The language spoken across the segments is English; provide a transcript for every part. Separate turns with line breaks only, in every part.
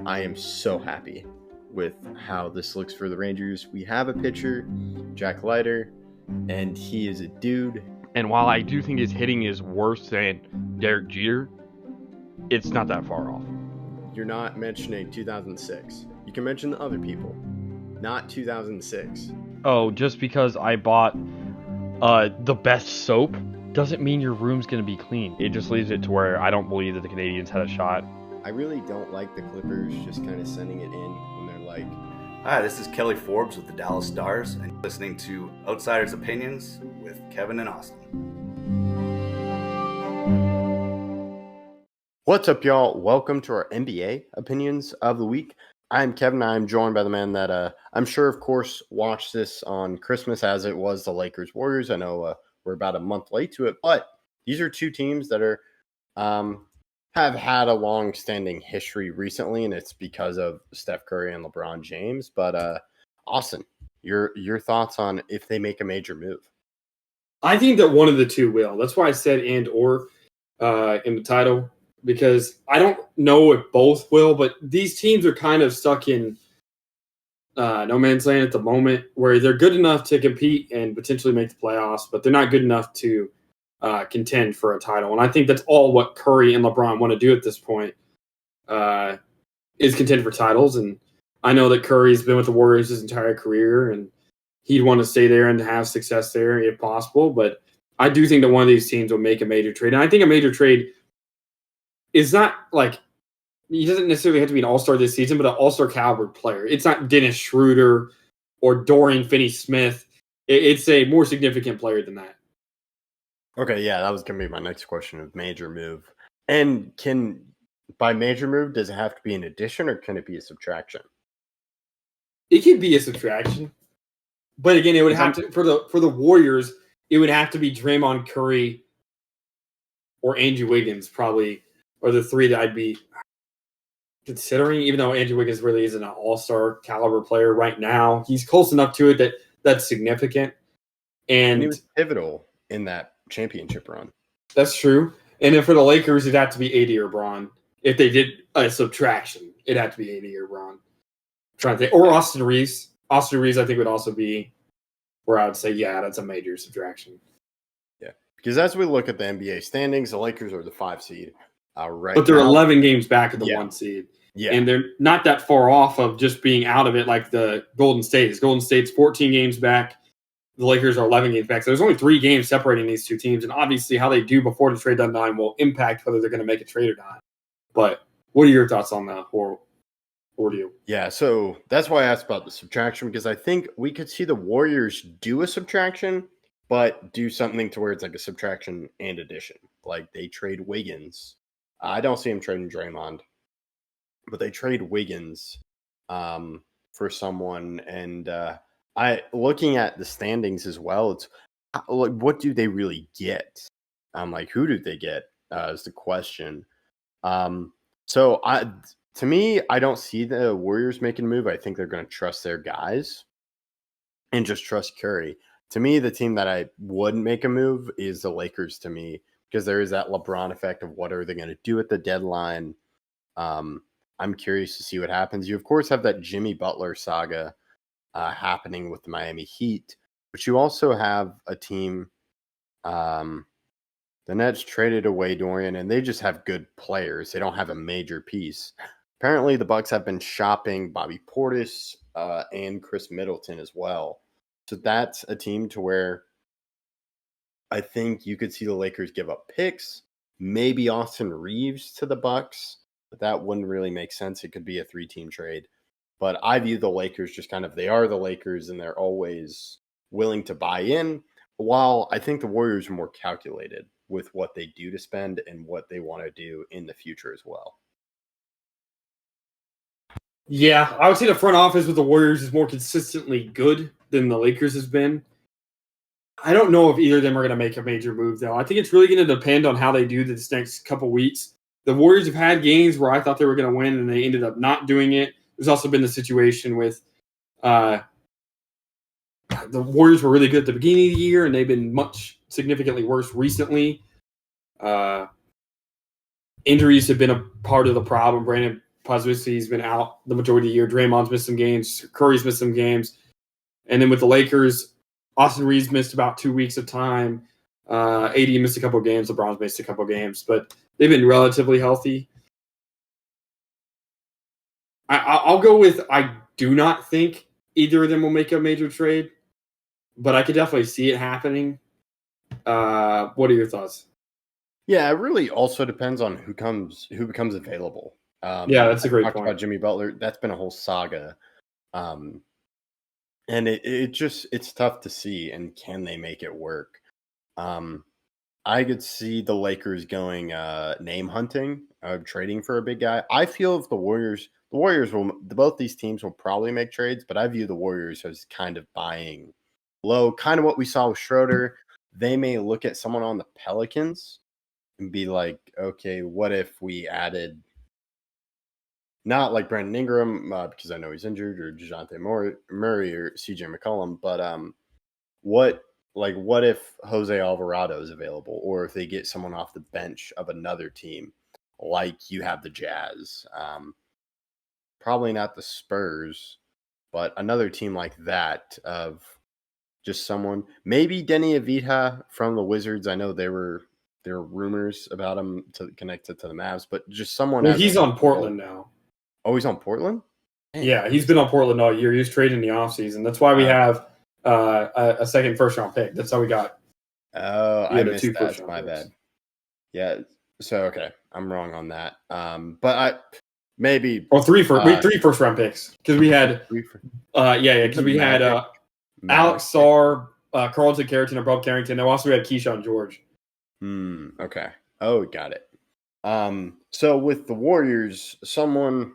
I am so happy with how this looks for the Rangers. We have a pitcher, Jack Leiter, and he is a dude.
And while I do think his hitting is worse than Derek Jeter, it's not that far off.
You're not mentioning 2006. You can mention the other people, not 2006.
Oh, just because I bought the best soap doesn't mean your room's going to be clean. It just leaves it to where I don't believe that the Canadians had a shot.
I really don't like the Clippers just kind of sending it in when they're like...
Hi, this is Kelly Forbes with the Dallas Stars, and you're listening to Outsiders Opinions with Kevin and Austin.
What's up, y'all? Welcome to our NBA Opinions of the Week. I'm Kevin. I'm joined by the man that I'm sure, of course, watched this on Christmas as it was the Lakers-Warriors. I know we're about a month late to it, but these are two teams that are have had a long-standing history recently, and it's because of Steph Curry and LeBron James. But Austin, your thoughts on if they make a major move?
I think that one of the two will. That's why I said and or in the title, because I don't know if both will, but these teams are kind of stuck in no man's land at the moment where they're good enough to compete and potentially make the playoffs, but they're not good enough to contend for a title. And I think that's all what Curry and LeBron want to do at this point is contend for titles. And I know that Curry's been with the Warriors his entire career, and he'd want to stay there and have success there if possible. But I do think that one of these teams will make a major trade. And I think a major trade is not like he doesn't necessarily have to be an all-star this season, but an all-star caliber player. It's not Dennis Schroeder or Dorian Finney-Smith. It's a more significant player than that.
Okay, yeah, that was going to be my next question of major move. And by major move, does it have to be an addition or can it be a subtraction?
It can be a subtraction. But again, it would have to for the Warriors, it would have to be Draymond, Curry, or Andrew Wiggins probably are the three that I'd be considering, even though Andrew Wiggins really isn't an all-star caliber player right now. He's close enough to it that's significant. And
he was pivotal in that championship run.
That's true. And then for the Lakers, it'd have to be AD or Bron. If they did a subtraction, it'd have to be AD or Bron. I'm trying to think. Or Austin Reeves. Austin Reeves, I think, would also be where I would say, yeah, that's a major subtraction.
Yeah. Because as we look at the NBA standings, the Lakers are the 5 seed right
But they're
now.
11 games back of the 1 seed.
Yeah.
And they're not that far off of just being out of it like the Golden State is. Golden State's 14 games back. The Lakers are 11 games back. So there's only 3 games separating these two teams. And obviously how they do before the trade deadline will impact whether they're going to make a trade or not. But what are your thoughts on the whole ordeal?
Yeah, so that's why I asked about the subtraction, because I think we could see the Warriors do a subtraction, but do something to where it's like a subtraction and addition. Like they trade Wiggins. I don't see him trading Draymond, but they trade Wiggins for someone. And looking at the standings as well, it's like, what do they really get? Like, who do they get is the question. To me, I don't see the Warriors making a move. I think they're going to trust their guys and just trust Curry. To me, the team that I wouldn't make a move is the Lakers to me, because there is that LeBron effect of what are they going to do at the deadline. I'm curious to see what happens. You, of course, have that Jimmy Butler saga happening with the Miami Heat, but you also have a team the Nets traded away Dorian, and they just have good players. They don't have a major piece. Apparently, the Bucks have been shopping Bobby Portis and Chris Middleton as well. So that's a team to where I think you could see the Lakers give up picks, maybe Austin Reeves to the Bucks, but that wouldn't really make sense. It could be a 3-team trade. But I view the Lakers just kind of, they are the Lakers, and they're always willing to buy in, while I think the Warriors are more calculated with what they do to spend and what they want to do in the future as well.
Yeah, I would say the front office with the Warriors is more consistently good than the Lakers has been. I don't know if either of them are going to make a major move, though. I think it's really going to depend on how they do this next couple weeks. The Warriors have had games where I thought they were going to win, and they ended up not doing it. There's also been the situation with the Warriors were really good at the beginning of the year, and they've been much significantly worse recently. Injuries have been a part of the problem. Brandon Podziemski's been out the majority of the year. Draymond's missed some games. Curry's missed some games. And then with the Lakers, Austin Reeves missed about 2 weeks of time. AD missed a couple games. LeBron's missed a couple games. But they've been relatively healthy. I'll go with I do not think either of them will make a major trade. But I could definitely see it happening. What are your thoughts?
Yeah, it really also depends on who becomes available.
Yeah, that's a great
talked
point.
about Jimmy Butler. That's been a whole saga, and it's tough to see. And can they make it work? I could see the Lakers going name hunting, trading for a big guy. I feel if the Warriors will both these teams will probably make trades, but I view the Warriors as kind of buying low, kind of what we saw with Schroeder. They may look at someone on the Pelicans and be like, okay, what if we added not like Brandon Ingram because I know he's injured, or DeJounte Murray or CJ McCollum, but what if Jose Alvarado is available, or if they get someone off the bench of another team, like you have the Jazz, probably not the Spurs, but another team like that of just someone, maybe Denny Avdija from the Wizards. I know there were rumors about him to connect it to the Mavs, but just someone.
Well, he's on Portland now.
Oh, he's on Portland? Dang.
Yeah, he's been on Portland all year. He was traded in the offseason. That's why we have a second first-round pick. That's how we got.
Oh, I missed that. That's my
picks.
bad. Yeah, so, okay. I'm wrong on that. But maybe...
Or three first-round picks. Because we had... because we had Alex Sarr, Carlton Carrington, and Bob Carrington. And also we had Keyshawn George.
Okay. Oh, got it. So with the Warriors, someone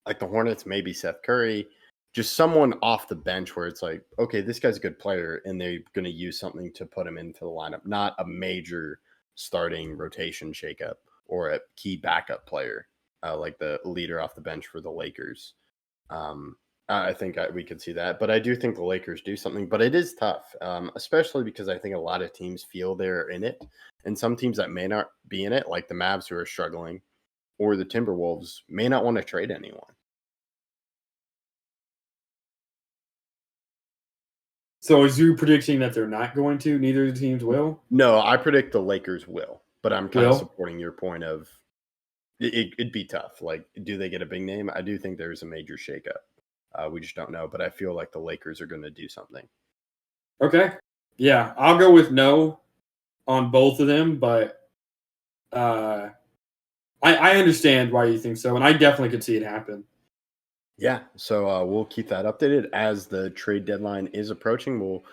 like the Hornets, maybe Seth Curry, just someone off the bench where it's like, okay, this guy's a good player, and they're going to use something to put him into the lineup, not a major starting rotation shakeup or a key backup player like the leader off the bench for the Lakers. I think we could see that, but I do think the Lakers do something, but it is tough, especially because I think a lot of teams feel they're in it, and some teams that may not be in it, like the Mavs who are struggling, or the Timberwolves, may not want to trade anyone.
So is you predicting that they're not going to? Neither of the teams will?
No, I predict the Lakers will, but I'm kind of supporting your point of it'd be tough. Like, do they get a big name? I do think there's a major shakeup. We just don't know, but I feel like the Lakers are going to do something.
Okay. Yeah, I'll go with no on both of them, but I understand why you think so, and I definitely could see it happen.
Yeah, so we'll keep that updated as the trade deadline is approaching. We'll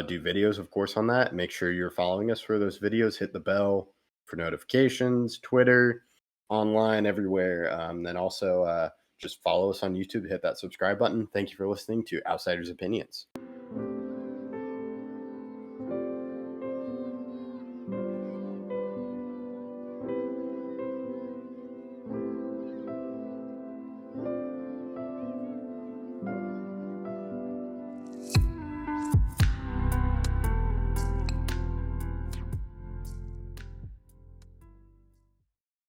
do videos, of course, on that. Make sure you're following us for those videos. Hit the bell for notifications, Twitter, online, everywhere. Then also just follow us on YouTube. Hit that subscribe button. Thank you for listening to Outsiders Opinions.